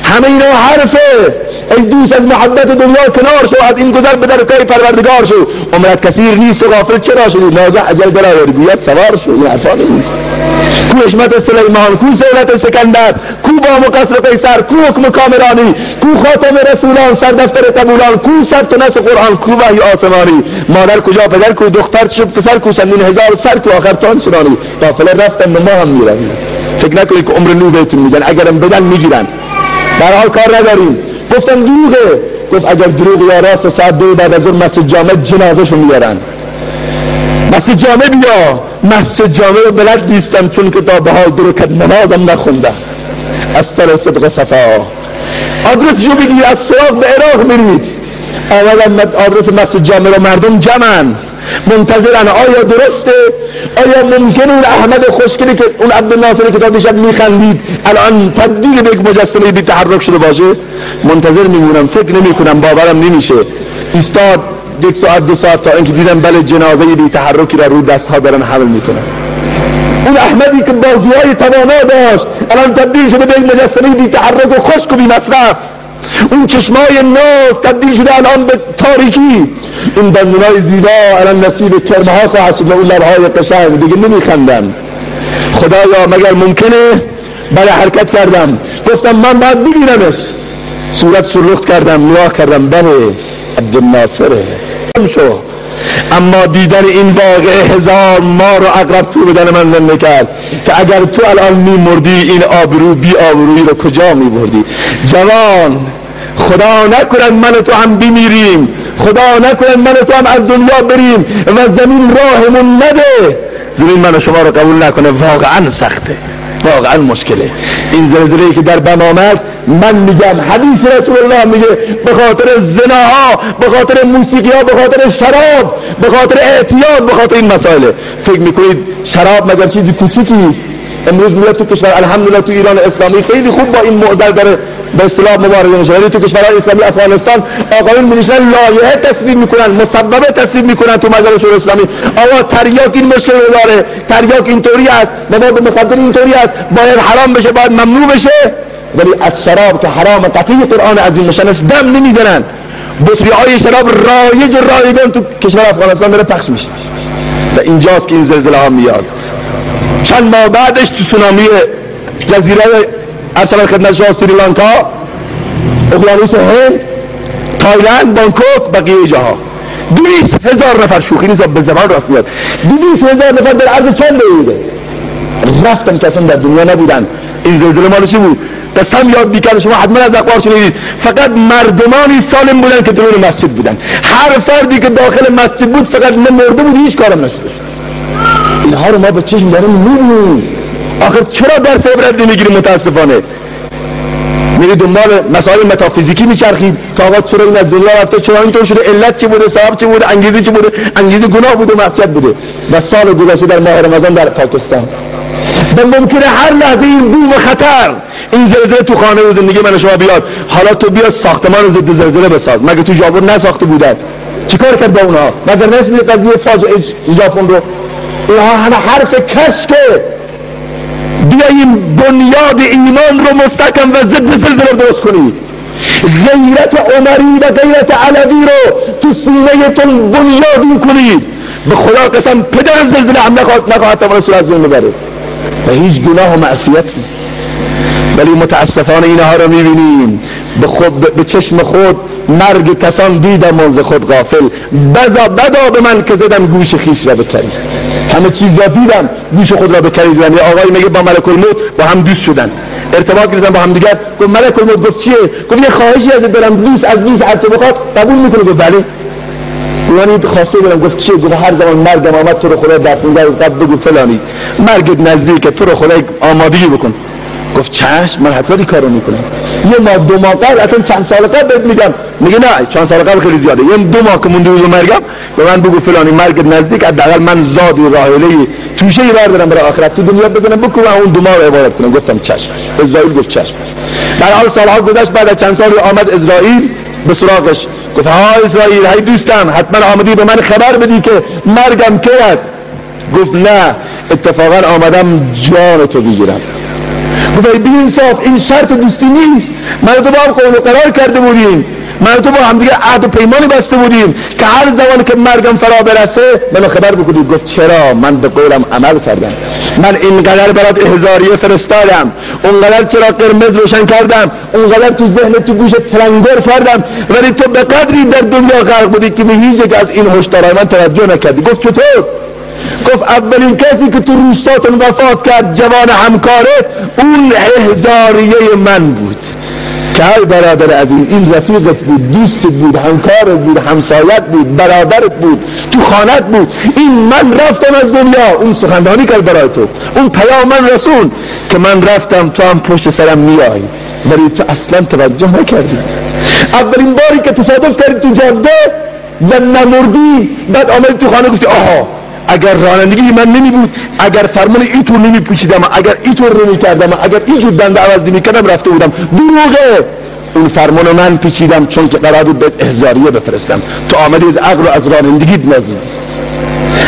همه اینا حرفه. ای دوست از محبت دنیا کنار شو، از این گذر به درگاه پروردگار شو. عمرت کثیر نیست و غافل چرا شدی؟ نازه اجل درآوردی گوید سوار شو. این حرفا نیست. کو حشمت سلیمان، کو سهولت اسکندر، کو بام و قصر قیصر، کو حکم کامرانی، کو خاتم رسولان، سردفتر قبولان، کو ثبت و نسخ قرآن، کو وحی آسمانی. مادر کجا پدر کو، دختر چه پسر کو، چندین هزار سر کو، آخر تان چنانی. قافله رفتن به ما هم میرن. فکر نکنید که عمر نو بهتون میگن، اگرم بدن میگیرن. در حال کار نداریم. گفتم دروغه. گفت اگر دروغ یا راست ساعت 2 بعد از اون مسجد جامع جنازه‌شو میارن. مسجد جامع بیا. مسجد جامع رو بلد نیستم چون که تا بهادر و کد نمازم نخونده. از سر صدق صفا آدرسشو بگیر، از سراغ به عراق میرید. آمدن آدرس مسجد جامع رو، مردم جمعن منتظرن آیا درسته، آیا ممکنه اون احمد خوشگلی که اون عبدالناصر کتاب دیشب میخندید الان تبدیل به یک مجسمه بی تحرک شده باشه؟ منتظر میمونم، فکر نمی کنم، باورم نمیشه. ایستاد 1 ساعت 2 ساعت تا اینکه دیدم بله جنازه بی تحرکی را رو دستها دارن حمل میکنن. اون احمدی که بازوهای توانا داشت الان تبدیل شده به یک مجسمه بی تحرک و خشک و بی مصرف. اون چشمای ناز تبدیل شده الان به تاریکی. این دندونای زیبا الان نصیب کرمه ها خواهد شد و اون لبهای قشنگ دیگه نمیخندن. خدایا مگر ممکنه؟ بله حرکت کردم، گفتم من باید بگیرمش. صورت سرخت کردم، نگاه کردم، بله عبدالناصره. شو اما دیدن این واقعه 1000 مار و عقرب تو بدن من زنده کرد که اگر تو الان میمردی این آبرو بی آبرویی رو کجا میبردی؟ جوان، خدا نکند من و تو هم بمیریم، خدا نکند من و تو هم از دنیا بریم و زمین راهمون نده، زمین من و شما رو قبول نکنه. واقعا سخته، واقعا مشکله. این زلزله‌ای که در بم آمد، من میگم حدیث رسول الله میگه به خاطر زناها، به خاطر موسیقی ها، به خاطر شراب، به خاطر اعتیاد، به خاطر این مسائل. فکر میکنید شراب مگر چیزی کوچیکی است؟ امروز میاد تو کشور الحمدلله تو ایران اسلامی خیلی خوب با این معضل داره به اصطلاح مبارزه میشه، ولی تو کشورهای اسلامی افغانستان آقایون میشن لایحه تصویب میکنن، مسببه تصویب میکنن تو مجلس شورای اسلامی. آقا تریاک این مشکل رو داره، تریاک اینطوری است، مواد مخدر اینطوری است، باید حرام بشه، باید ممنوع بشه. ولی از شراب که حرام قطعی قرآن عظیم مشنس دم نمیزنن. بطری‌های شراب رایگان تو کشور افغانستان داره پخش میشه و اینجاست که این زلزله ها میاد. چند ماه بعدش تو سونامی جزیره ارسل خدمت شما سریلانکا، اقیانوس هند، تایلند، بانکوک، بقیه جاها 200,000 نفر، شوخی نیست به زبان راست میاد، 200,000 نفر در عرض چند دقیقه رفتن که اصلا در دنیا نبودن. این زلزله مال چی بود؟ قسم یاد بیکرد شما حتما از اخبار شنیدید. فقط مردمانی سالم بودن که درون مسجد بودن. هر فردی که داخل مسجد بود فقط مرده بود، هیچ کارم نشده. اینها رو ما به چشم داریم میبینیم. آخر چرا درس عبرت نمیگیریم؟ متاسفانه میری دنبال مسائل متافیزیکی میچرخید که آقا چرا این از دنیا رفته، چرا اینطور شده، علت چی بوده، سبب چی بوده، انگیزه چی بوده؟ انگیزه گناه بوده، معصیت بوده. و سال گذشته در ماه رمضان در پاکستان و ممکنه هر لحظه این بوم خطر، این زلزله تو خانه و زندگی من و شما بیاد. حالا تو بیا ساختمان ضد زلزله بساز، مگه تو ژاپن نساخته بودن؟ چیکار کرد با اونها؟ مگر نشد قضیه فاجعه ژاپن رو؟ اینها همه حرف کشکه. بیاییم بنیاد ایمان رو مستحکم و ضد زلزله درست کنید. غیرت عمری و غیرت علوی رو تو سینه‌تون بنیادین کنید. به خدا قسم پدر زلزله هم نخواهد توانست از بین ببره و هیچ گناه و معصیتی. ولی متاسفانه اینها رو میبینیم به چشم خود مرگ کسان دیدم و ز خود غافل. بدا به من که زدم گوش خیش را به کری. همه چیز را دیدم، گوش خود را به کری زدم. یه آقای میگه با ملک الموت با هم دوست شدن، ارتباط گرفتن با هم دیگر. گفت ملک الموت، گفت چیه؟ گفت یه خواهشی ازت دارم، دوست از دوست هر چه بخواد قبول میکنه؟ گفت بله. یعنی خواسته دارم. گفت چیه؟ گفت هر زمان مرگم آمد تو رو خدا در 15 روز قبل بگو فلانی مرگت نزدیکه، تو رو خدا آمادگی بکن. گفت چشم، من حتما این کارو میکنم. یه ماه 2 ماه قبل، اصلا چند سال قبل بهت میگم. میگه نه چند سال قبل خیلی زیاده، یه 2 ماه که مونده بود مرگم به من بگو فلانی مرگت نزدیک، حداقل من زاد و راحله‌ای توشه‌ای بردارم برای آخرت تو دنیا بزنم بکنم اون 2 ماه عبادت کنم. گفتم چشم. اسرائیل گفت چشم. در حال سالها گذشت، بعد از چند سال آمد اسرائیل به سراغش. گفت ها اسرائیل، هی دوستم حتما آمدی به من خبر بدی که مرگم کی است؟ گفت نه، اتفاقا آمدم جان تو بگیرم. گفت ای بی‌انصاف این شرط دوستی نیست، من تو با هم قول و قرار کرده بودیم، من تو با هم دیگه عهد و پیمانی بسته بودیم که هر زمانی که مرگم فرا برسه منو خبر بکنید. گفت چرا؟ من به قولم عمل کردم، من اینقدر برات احضاریه فرستادم، اونقدر چرا قرمز روشن کردم، اونقدر تو ذهن تو گوشت تلنگر کردم، ولی تو به قدری در دنیا غرق بودی که به هیچ یک از این هشدارهای من توجه نکردی. گفت چطور؟ گفت اولین کسی که تو روستاتون وفات کرد جوان همکارت اون احضاریه من بود که ای برادر عزیز این رفیقت بود، دوستت بود، همکارت بود، همسایت بود، برادرت بود، تو خانت بود، این من رفتم از دنیا، اون سخنرانی کرد برای تو، اون پیام من رسون که من رفتم تو هم پشت سرم میای، ولی تو اصلا توجه نکردی. اولین باری که تصادف کردی تو جاده و نمردی، بعد آمدی تو خانه گفتی آها اگر رانندگی من نمی بود، اگر فرمان اینطور نمی پوشیدم، اگر اینطور نمی کردم، اگر اینجور دنده عوض نمی کردم رفته بودم. دروغه، اون فرمان من پیچیدم چون که قرار بود به احضاریه بفرستم، تو آمدی از عقل و از رانندگیت نزدی.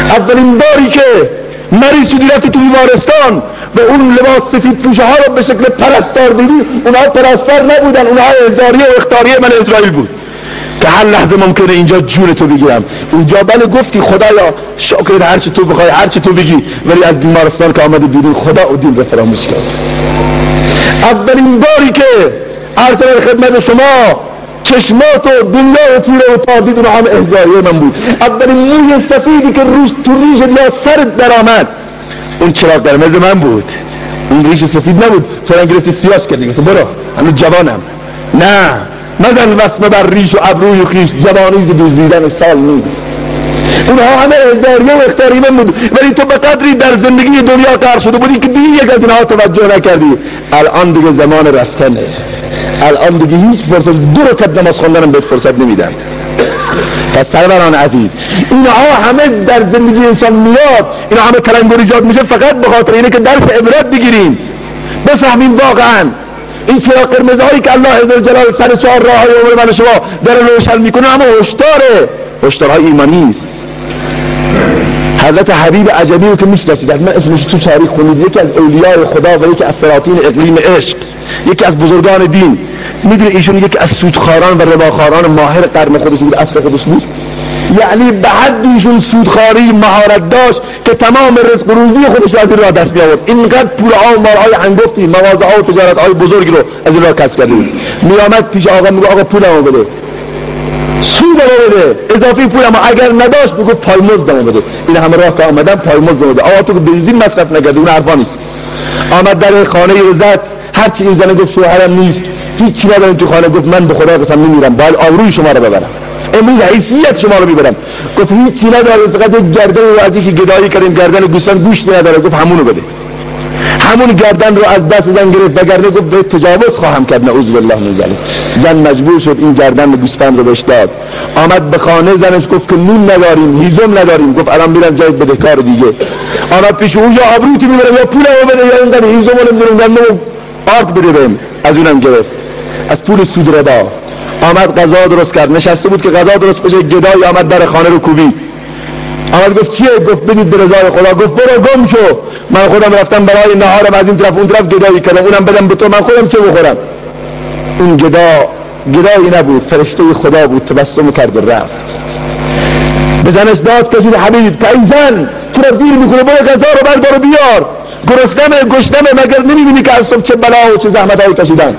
اولین باری که مریض شدی رفتی تو بیمارستان و اون لباس سفید پوشه ها رو به شکل پرستار دیدی، اونها پرستار نبودن، اونها احضاریه و اختاریه من اسرائیل بود که هر لحظه ممکنه اینجا جون تو بگیرم. اونجا بله گفتی خدایا شکرت هر چی تو بخوای هر چی تو بگی، ولی از بیمارستان که آمده بیرون خدا و دین رو فراموش کرد. اولین باری که عرض خدمت شما چشمات و دنیا و تیره و تابید اونها هم احضاریه من بود. اولین موی سفیدی که تو ریش یا سرت در آمد اون چراغ قرمز من بود، اون ریش سفید نبود. تو گرفتی سیاش کردی گفتی برو هنوز جوانم. نه، مزن وسمه بر ریش و ابروی خیش، جوانی ز دزدیدن سال نیست. اونها همه احضاریه و اختیاری من بود، ولی تو به قدری در زندگی دنیا غرق شده بودی که دیگه یک از اینها توجه نکردی. الان دیگه زمان رفتنه، الان دیگه هیچ فرصت 2 رکعت نماز خوندنم بهت فرصت نمیدن. پس سروران عزیز اینها همه در زندگی انسان میاد، اینها همه تلنگر ایجاد میشه فقط به خاطر اینه که درس عبرت بگیریم، بفهمیم واقعا این چراغ قرمزهایی که الله عزوجل سر 4 راههای عمر من شما داره روشن میکنه همه هشداره، هشدارهای ایمانی است. حضرت حبیب عجبی رو که میشناسید، من اسمش تو تاریخ خوندید، یکی از اولیای خدا و یکی از سلاطین اقلیم عشق، یکی از بزرگان دین. میدونی ایشون یکی از سودخواران و رباخواران ماهر قرن خودش بود، عصر خودش بود. یعنی به حد ایشون سودخواری مهارت داشت که تمام رزق روزی خودش رو از این راه دست می آورد. اینقدر پول‌ها و مال‌های انگفتی، مغازه‌ها و تجارت‌های بزرگی رو از این راه کسب کرده بود. میآمد پیش آقا میگه آقا پولمو بده، سودمو بده، اضافی پولمو اگر نداشت بگو پایمزدمو بده. این همه راه که آمدن پایمزدمو بده. آقا تو که بنزین مصرف نکردی اون حرفا نیست. آمد در خانه رو زد، هر چی این زنه گفت شوهرم نیست، هیچ چی ندارم تو خانه. گفت من به خدا قسم نمیرم، باید آبروی شما رو ببرم، امروز حیثیت شما رو میبرم. گفت هیچ چی نداره، فقط یک گردن رو از یکی گدایی کردیم، گردن گوسفند گوشت نداره. گفت همونو بده. همون گردن رو از دست زن گرفت، وگرنه گفت به تجاوز خواهم کرد، نعوذ بالله من ذلک. زن مجبور شد این گردن گوسفند رو بهش داد. آمد به خانه زنش گفت که نون نداریم، هیزم نداریم. گفت الان میرم جای بدهکار دیگه. آمد پیش او، یا آبرویی میبرم یا پولمو بده یا اون در هیزم رو نمیدونم آرد بده بهم. از اونم گرفت، از پول سود ربا. آمد غذا درست کرد، نشسته بود که غذا درست بشه، گدایی آمد در خانه رو کوبید. آمد گفت چیه؟ گفت بدید به رضای خدا. گفت برو گم شو، من خودم رفتم برای نهارم از این طرف اون طرف گدایی کردم، اونم بدم به تو، من خودم چه بخورم؟ اون گدایی نبود، فرشته خدا بود. تبسم کرد و رفت. به زنش داد کشید، حبیب که این زن چرا دیر میکنه، برو غذا رو بردار و بیار، گشنمه مگر نمیبینی که از صبح چه بلا و چه زحمتایی کشیدن؟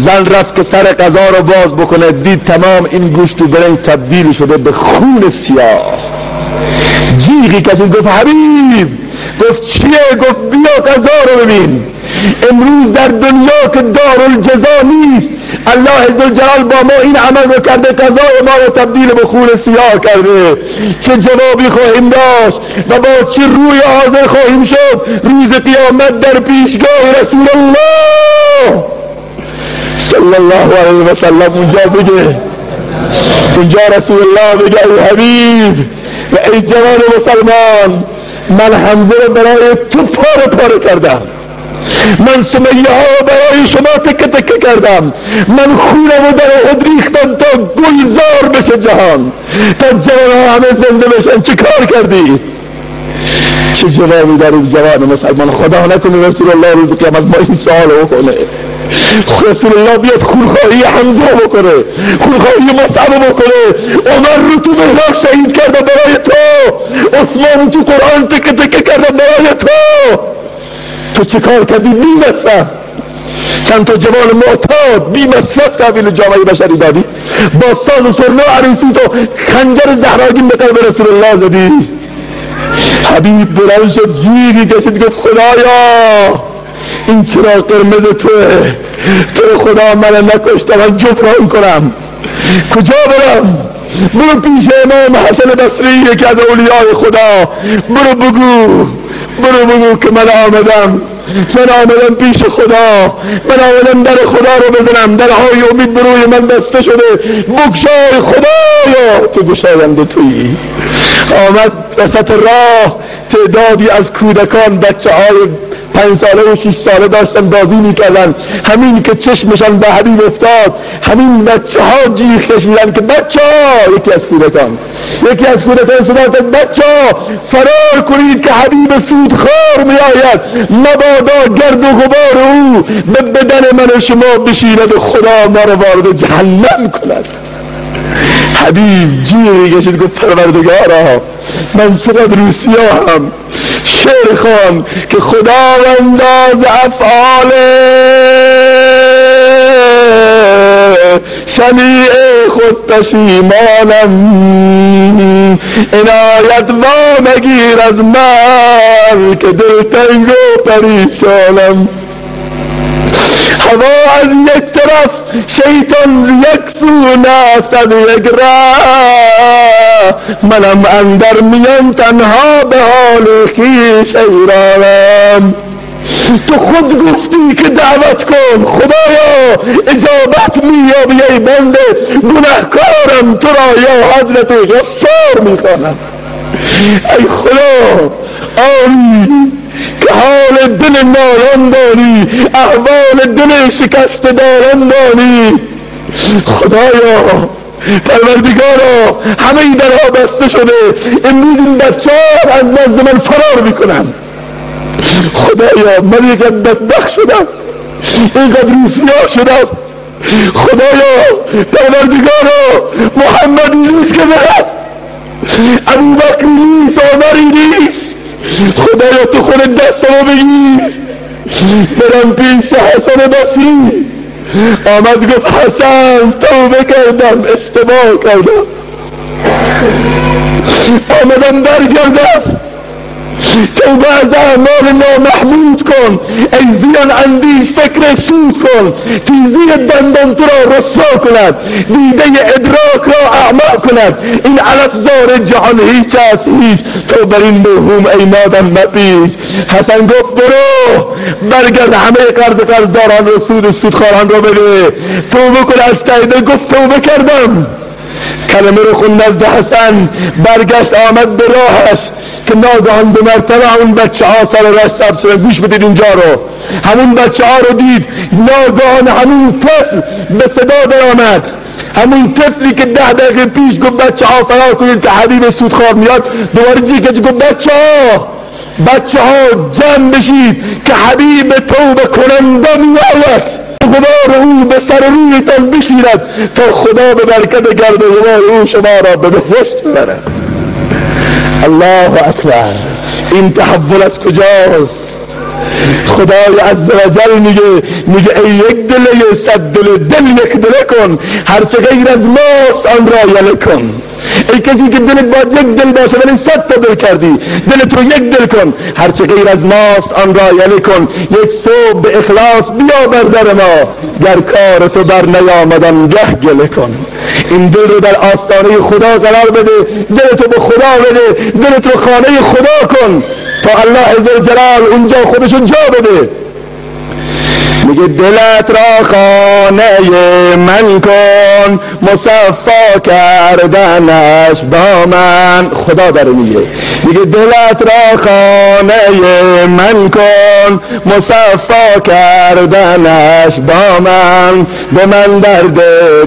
زن رفت که سر غذا رو باز بکنه، دید تمام این گوشت و برنج تبدیل شده به خون سیاه. جیغی کشید، گفت حبیب. گفت چیه؟ گفت بیا غذا رو ببین. امروز در دنیا که دارالجزا نیست، الله عزوجل با ما این عمل رو کرده، غذا ما رو تبدیل به خون سیاه کرده. چه جوابی خواهیم داشت و با چه روی حاضر خواهیم شد روز قیامت در پیشگاه رسول الله صلی الله علیه و سلم؟ اونجا رسول الله بگه ای حبیب و ای جوان مسلمان، من حمزه رو برای تو پاره کردم، من سمیه ها برای شما تکه تکه کردم، من خونم رو در احد ریختم تا گلزار بشه جهان، تا جوان ها همه زنده بشن. چه کار کردی؟ چه جوابی داره جوان مسلمان؟ خدا نکنه رسول الله روز قیامت با این سوال بکنه، رسول الله بیاد خونخواهی حمزه بکنه، خونخواهی مصعب بکنه، عمر رو تو محراب شهید کرده برای تو، عثمان تو قرآن تکه تکه کرده برای تو چه کار کردی؟ بی مصرف چند تا جوان معتاد بی مصرف تحویل جامعه بشری دادی، با ساز و سرنا عروسی تو خنجر زهراگین به قلب رسول الله زدی. حبیب بلند شد جیغی کشید گفت خدایا این چرا قرمز توه، تو خدا من نکشته من جبران کنم، کجا برم؟ برو پیش امام حسن بصری یکی از اولیای خدا، برو بگو که من آمدم پیش خدا، من آمدم در خدا رو بزنم، درهای امید بروی من بسته شده، بگشای خدایا تو گشاینده تویی. آمد وسط راه تعدادی از کودکان بچه های 5 ساله و 6 ساله داشتن بازی میکردن، همین که چشمشان به حبیب افتاد همین بچه ها جیغ کشیدن که بچه ها، یکی از کودکان صدا کرد بچه ها فرار کنید که حبیب سودخوار می آید، مبادا گرد و غبار او به بدن من و شما بشیند و خدا ما رو وارد جهنم کند. حبیب جیغی کشید گفت پروردگارا من چقدر روسیاهم، شعر خوان که خداوند از افعال شنیع خود پشیمانم، عنایت ما مگیر از من که دلتنگ و پریشانم. هوا از یک طرف شیطان یک سو نفس از یک راه، منم اندر میان تنها به حال خویش حیرانم. تو خود گفتی که دعوت کن خدایا اجابت مییابی ای بنده، گناهکارم تو را یا حضرت غفار میخوانم. ای خدا آری که حال دل نالان داری، احوال دل شکست داران داری. خدایا پروردگارا همه درها بسته شده، امروز این بچه ها از نزد من فرار میکنن. خدایا من اینقدر بدبخت شدم، اینقدر روسیا شدم. خدایا پروردگارا محمد نیست که برم، ابوبکر نیست، عمری نیست. خدایا تو خودت دستمو بگیر برم پیش حسن بصری. آمد گفت حسن توبه کردم، اشتباه کردم، آمدم برگردم، توبه از اعمال نامحمود کن، ای زیان اندیش فکر سود کن، تیزی دندان تو را رسوا کند، دیده ادراک را اعما کند، این علفزار جهان هیچ است هیچ، تو بر این مرحوم ای نادم مپیچ. حسن گفت برو برگرد همه قرضداران رو سودخواران رو بده، توبه کن از ته. گفت توبه کردم، کلمه رو خون نزد حسن، برگشت آمد به راهش که ناگهان به مرتبه همون بچه ها سر رشت ثبت شدن. گوش بدید اینجا رو، همون بچه ها رو دید، ناگهان همون طفل به صدا در آمد، همون طفلی که 10 دقیقه پیش گفت بچه ها فرار کنید که حبیب سودخوار میاد، دوباره جیغ کشید گفت بچه ها جمع بشید که حبیب توبه کننده میآید، غبار او به سر رویتان بشیرد تا خدا به برکت گرد و غبار او شما را به بهشت ببرد. الله اکبر. این تحول از کجاست؟ خدای عزوجل میگه ای یک دله 100 دل یک دله کن، هرچه غیر از ماست آن را یله کن. ای کسی که دلت باید یک دل باشه ولی 100 تا دل کردی، دلت رو یک دل کن، هرچه غیر از ماست آن را یله کن. یک صبح به اخلاص بیا بر در ما، گر کار تو بر نیامدن گه گله کن. این دل رو در آستانه خدا قرار بده، دلت رو به خدا بده، دلت رو خانه خدا کن تا الله عزوجل اونجا خودشو جا بده. میگه دلت را خانه من کن، مصفا کردنش با من. خدا داره میگه دلت را خانه من کن، مصفا کردنش با من، به من درد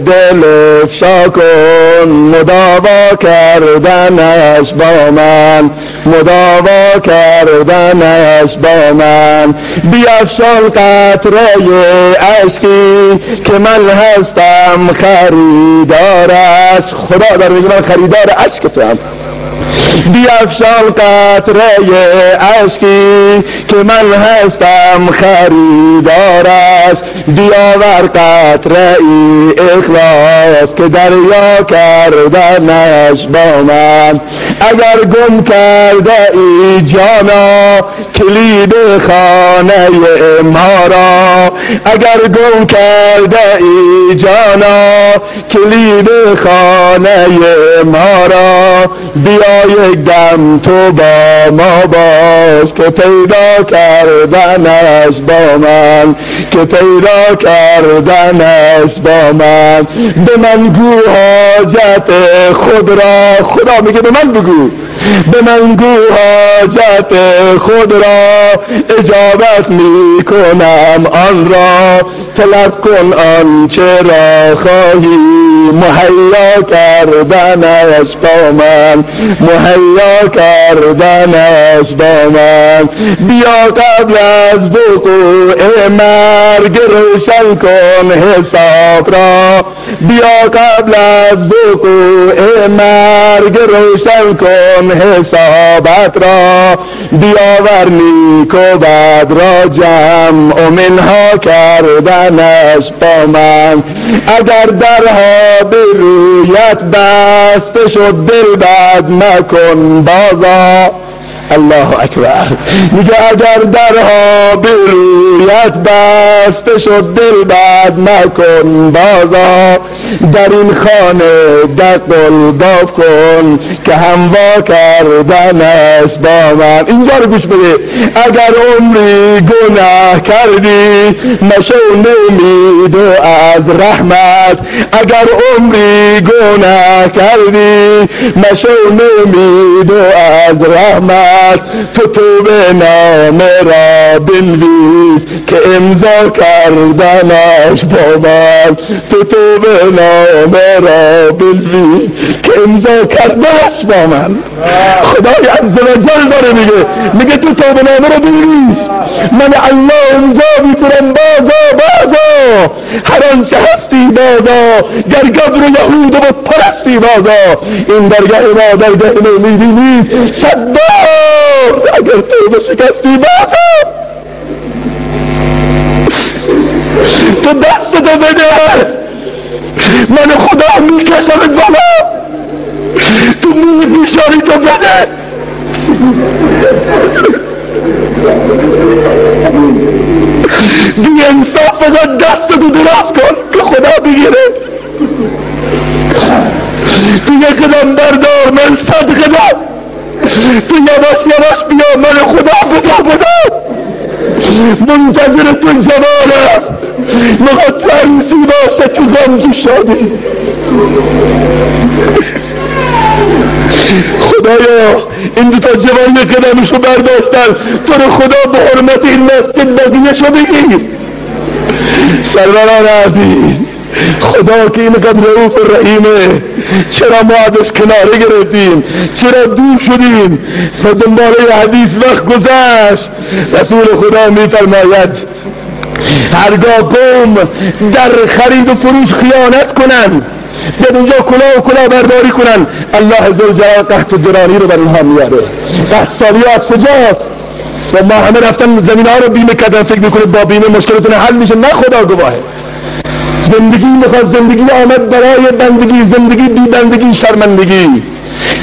دل افشا کن، مداوا کردنش با من، مداوا کردنش با من. بیفشان قطره اشکی که من هستم خریدارش. خدا در میگه من خریدار اشک توام. بیفشان قطره اشکی که من هستم خریدارش، بیاور قطره ای اخلاص که دریا کردنش با من. اگر گم کرده ای جانا کلید خانه ما را، اگر گم کرده ای جانا کلید خانه ما را، بیا یک دم تو با ما باش که پیدا کردنش با من، که پیدا کردنش با من. به من گو حاجت خود را، خدا میگه به من بگو، به من گو حاجت خود را، اجابت میکنم آن را. طلب کن آنچه را خواهی، مهیا کردنش با من، مهیا کردنش با من. بیا قبل از وقوع مرگ روشن کن حساب را، بیا قبل از وقوع مرگ روشن کن حسابت را. بیاور نیک و بد را جمع منها کردنش با من. اگر درها به رویت بسته شد دل بد مکن بازا. الله اکبر. میگه اگر درها به رویت بسته شد دل بد مکن بازا. در این خانه دقل داب کن که هموا کردنش با من. اینجا رو گوش بده. اگر عمری گناه کردی مشو نومید از رحمت، اگر عمری گناه کردی مشو نومید از رحمت. تو توبه نامه را بنویس که امضا کردنش با من، تو توبه نامه را بنویس که امضا کردنش با من. خدای عزوجل داره میگه تو توبه نامه را بنویس، من الله امضا میکنم بازا هر آنچه هستی بازا، گر گبر و یهود و بت پرستی بازا. این درگاه ما درگاه نومیدی نیست، 100 بار اگر توبه شکستی بازا. تو دستتو بده، من خدا میکشمت بالا. تو موی بیشاری تو بده، بی انصاف فقط دستتو دراز کن که خدا بگیره. تو یک قدم بردار، من 100 قدم. تو یواش بیا، من خدا بدا منتظر تو جوانم. مقد تنسی باشه تو غم تو شادی. خدایا این دوتا جوان یک قدمشو برداشتن، تو رو خدا به حرمت این مسجد بقیهشو بگیر. سروران عزیز، خدا که اینقدر رؤوف و رحیمه، چرا ما ازش کناره گرفتیم؟ چرا دور شدیم؟ و دنباله حدیث وقت گذشت. رسول خدا میفرماید هرگاه قوم در خرید و فروش خیانت کنن، به اونجا کلاه برداری کنن، الله عزوجل قحط درانی رو بر اونها میاره. قحط سالیات کجاست؟ و ما همه رفتن زمین ها رو بیمه کردن، فکر میکنید با بیمه مشکلتون حل میشه. نه، خدا گواهه. زندگی میخواد، زندگی آمد برای بندگی، زندگی بی بندگی شرمندگی.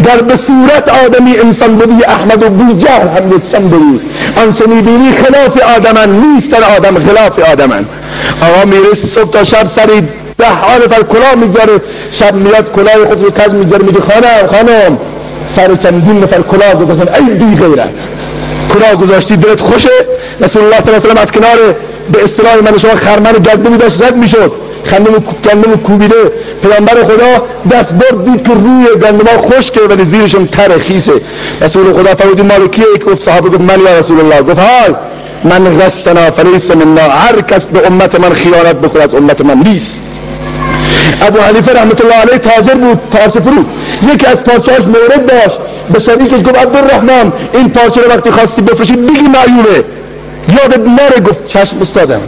در به صورت آدمی انسان بودی احمد و بوجهل هم یکسان بودی. آنچه میبینی خلاف آدمن، نیستن آدم خلاف آدمن. آقا میره صبح تا شب سری 10 نفر کلاه میذاره، شب میاد کلاه خود رو کج میذاره، میگه خانم سر چندین نفر کلاه گذاشتن، ای بی غیرت. کلاه گذاشتی دلت خوشه؟ رسول الله صلی الله علیه و آله از کنار به اصطلاح من شما خرمن گندمی داشت رد میشد، گندم کوبیده. پیامبر خدا دست برد دید که روی گندم‌ها خشکه ولی زیرشون تر خیسه. رسول خدا فرمود مالکیه؟ گفت صحابه گفت من یا رسول الله. گفت های من غشنا فلیس منا، هر کس به امت من خیانت بکنه از امت من نیست. ابو حنیفه رحمت الله علیه تاجر بود، پارچه فروش. یکی از پارچه‌هاش مورد داشت، به شریکش گفت عبدالرحمن این پارچه رو وقتی خواستی بفروشی بگی معیوبه، یادت نره. گفت چشم استادم.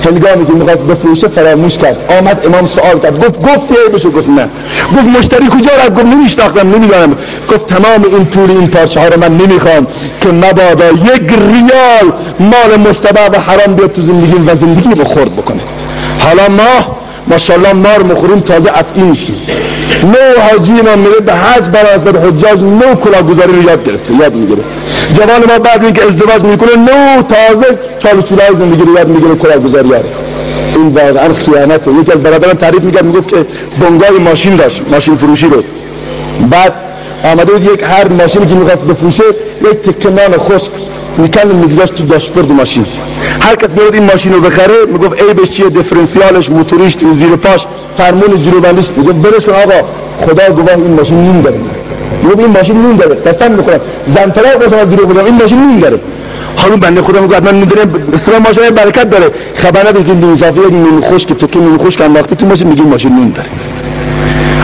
هنگامی که میخواست بفروشه فراموش کرد. آمد امام سوال کرد، گفتی عیبشو؟ گفت نه. گفت مشتری کجا رفت؟ گفت نمیشناختم، نمیدونم. گفت تمام این پول این پارچه ها رو من نمیخوام که مبادا یک ریال مال مشتبه و حرام بیاد تو زندگی و زندگی رو خرد بکنه. حالا ما ماشاءالله مار مخوریم تازه افعی میشیم. نو حاجی ما میره به حج برای از حجاج نو کلاهگذاری رو یاد میگیره. جوان ما بعد اینکه ازدواج میکنه نو تازه چالو چولای زندگی رو یاد میگیره، کلاهگذاری یاد. این واقعا خیانته. یکی از برادران تعریف میکرد، میگفت که بنگاه ماشین داشت، ماشین فروشی رو. بعد آمده بود یک هر ماشینی که میخواست بفروشه یک تکه نان خشک میکنه میگذاشت تو داشبورد ماشین. هر کس میاد این ماشین رو بخره میگفت عیبش چیه؟ دیفرانسیالش، موتوریش، زیر پاش، فرمون جلوبندیش. میگفت برش کن آقا، خدا گواه این ماشین نیم داره. میگفت این ماشین نیم داره، قسم میخورم زنطلاق باشم دیرو بودم این ماشین نیم داره. حالا بنده خدا میگه من میدونم اصلا ماشین برکت داره، خبر نداره که این اضافه نون خشک که نون خشک انداختی تو ماشین، میگه ماشین نیم داره.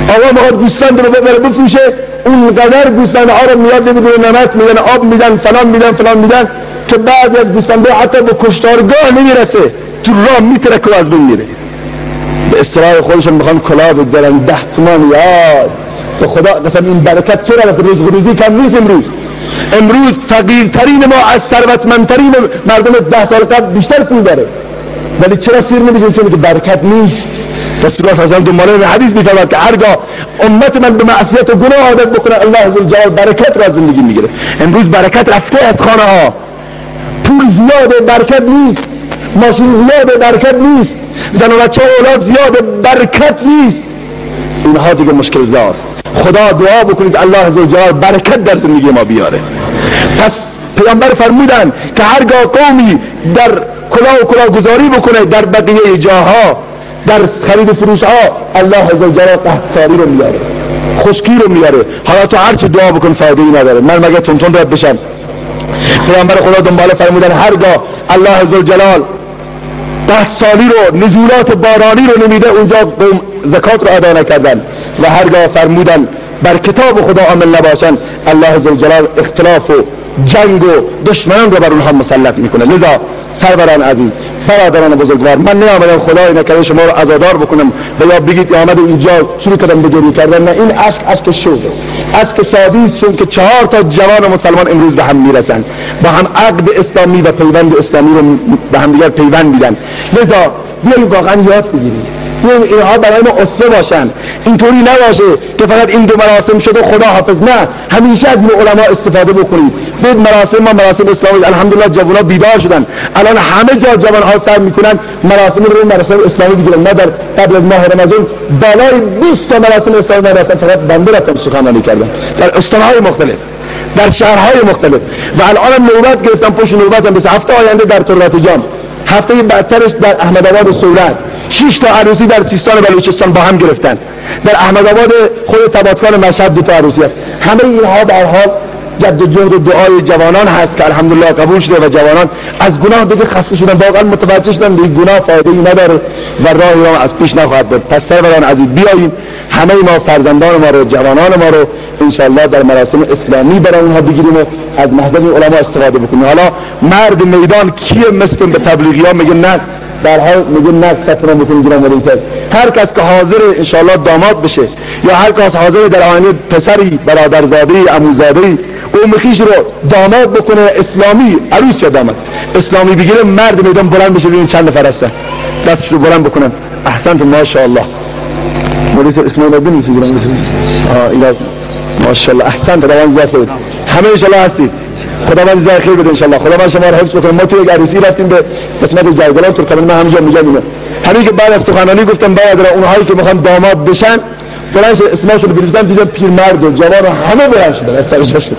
آقا میخواد گوسفند رو ببره بفروشه، اونقدر گوسفند ها رو میاد بدون نمک میدن، آب میدن، فلان میدن که بعضی از گوسفنده حتی به کشتارگاه نمیرسه، تو راه میترکه و از بین میره. به اصطلاح خودشون میخوان کلاه بگذارن 10 تومان. یاد به خدا قسم این برکت چرا رفت؟ روزی کم نیست. امروز فقیرترین ما از ثروتمندترین مردم 10 سال قبل بیشتر پول داره، ولی چرا سیر نمیشیم؟ چون که برکت نیست. رسول الله صلی الله علیه و دنباله حدیث میفرماید که هرگاه امت من به معصیت و گناه عادت بکنه الله عزوجل برکت را از زندگی میگیره. امروز برکت رفته از خانه ها، پول زیاده برکت نیست، ماشین زیاده برکت نیست، زن و بچه و اولاد زیاده برکت نیست. اینها دیگه مشکل زاست. خدا دعا بکنید الله عزوجل برکت در زندگی ما بیاره. پس پیامبر فرمودن که هرگاه قومی در کلاهگذاری بکنه در بقیه جاها، در خرید و فروش ها، الله عزوجل قحطساری رو میاره، خشکی رو میاره. حالا تو هر چه دعا بکن فایده ای نداره. من مگه تونتون رد بشم؟ پیامبر خدا دنباله فرمودن هرگاه الله عزوجل قحطساری رو، نزولات بارانی رو نمیده، اونجا قوم زکات رو ادا نکردن. و هرگاه فرمودن بر کتاب خدا عامل نباشن الله عزوجل اختلاف و جنگ و دشمنان رو بر اونها مسلط میکنه. لذا سروران عزیز، برادران بزرگوار، من نمی‌آمدم خدای نکرده شما رو عزادار بکنم و یا بگید آمده اینجا شروع کردم به گریه کردن. نه، این اشک شوقه، اشک شادی است، چون که 4 تا جوان مسلمان امروز به هم میرسن، با هم عقد اسلامی و پیوند اسلامی رو به هم دیگر پیوند میدن. لذا بیایید واقعا یاد بگیرید، اینها برای ما اسوه باشن. اینطوری نباشه که فقط این 2 مراسم شده خدا حافظ. نه، همیشه از علما استفاده بکنید. بود مراسم ما مراسم اسلامی، الحمدلله جوان‌ها بیدار شدن، الان همه جا جوان‌ها سر میکنن مراسم رو مراسم اسلامی بگیرن. ما در قبل از ماه رمضان بالای 20 تا مراسم اسلامی رفتم، فقط بنده رفتم سخنرانی کردم در استان‌های مختلف، در شهرهای مختلف. و الان نوبت گرفتم، پشت نوبتم بس هفته آینده در ترات جام، هفته بعدترش در احمدآباد و سولر. 6 تا عروسی در سیستان و بلوچستان با هم گرفتن. در احمدآباد خود تباتکان مشهد 2 تا عروسی هست. همه اینها به هر حال جد و جهد و دعای جوانان هست که الحمدلله قبول شده و جوانان از گناه دیگه خسته شدن، واقعا متوجه شدن دیگه گناه فایده ای نداره و راهی را از پیش نخواهد برد. پس سروران عزیز بیاییم همه ما فرزندان ما رو، جوانان ما رو انشاءالله در مراسم اسلامی برای اونها بگیریم و از محضر علما استفاده بکنیم. حالا مرد میدان کیه؟ مثل به تبلیغی‌ها میگه نه، در حال میگه نه فتنه بکنید جناب ولی صاحب. هر کس که حاضر انشاءالله داماد بشه یا هر کس حاضر در آینده پسری، برادرزاده‌ای، عموزاده‌ای، قوم خویش رو داماد بکنه اسلامی، عروس یا داماد اسلامی بگیره، مرد میدان بلند بشه ببین چند نفر هستن دستش رو بلند بکنن. احسنت ماشاءالله. مولیس اسماعیل الدین نیست جناب اینا ماشاءالله احسنت. روان زفر همه انشاءالله هستید. خدا من جزای خیر بده انشاءالله. خدا من شما رو حفظ بکنه. ما توی یک عروسی رفتیم به قسمت جایگلان ترکمن، من همینجا میگم اینا همین که بعد از سخنرانی گفتم برادر اونهایی که میخوان داماد بشن بلند اسمشون رو بنویسن، دیدم پیرمرد و جوان و همه بلند شدن از سر جاشون.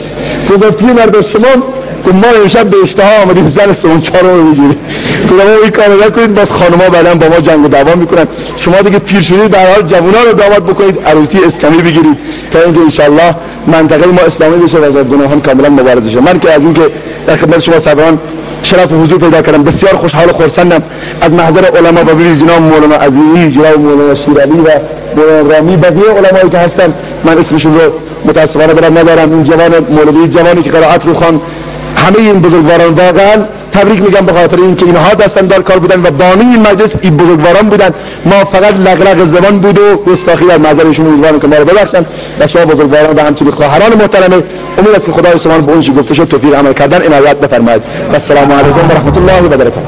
گفتم پیرمرد شما که ما امشب به اشتها آمدیم زن 3-4 رو بگیریم. گفتم این کارو نکنید، باز خانم‌ها بعداً با ما جنگ و دعوا میکنن. شما دیگه پیر شدید، در حال جوونا رو دعوت بکنید عروسی اسلامی بگیرید تا اینکه ان شاءالله منطقه ما اسلامی بشه و گناهان کاملا مبارزه شه. من که از اینکه در خدمت شما سروران شرف حضور پیدا کردم. بسیار خوشحال و خرسندم از محضر علما و ویژه جناب مولانا عزیزی، جناب مولانا شیرعلی و مولانا رامی، بقیه علمایی که هستن من اسمشون رو متاسفانه برام ندارم. این جوان مولوی جوانی که قرائت رو خوان، همه این بزرگواران واقعا تبریک میگم به خاطر اینکه اینها دستندار کار بودن و بانی این مجلس این بزرگواران بودن. ما فقط لغلق زبان بود و گستاخی در معذرشون. امیدوارم که ما رو ببخشن و شما بزرگواران و همچنین خواهران محترمه امید است که خدای سبحان به اون چی گفته شد توفیق عمل کردن عنایت بفرمایید. و السلام علیکم و رحمت الله و برکاته.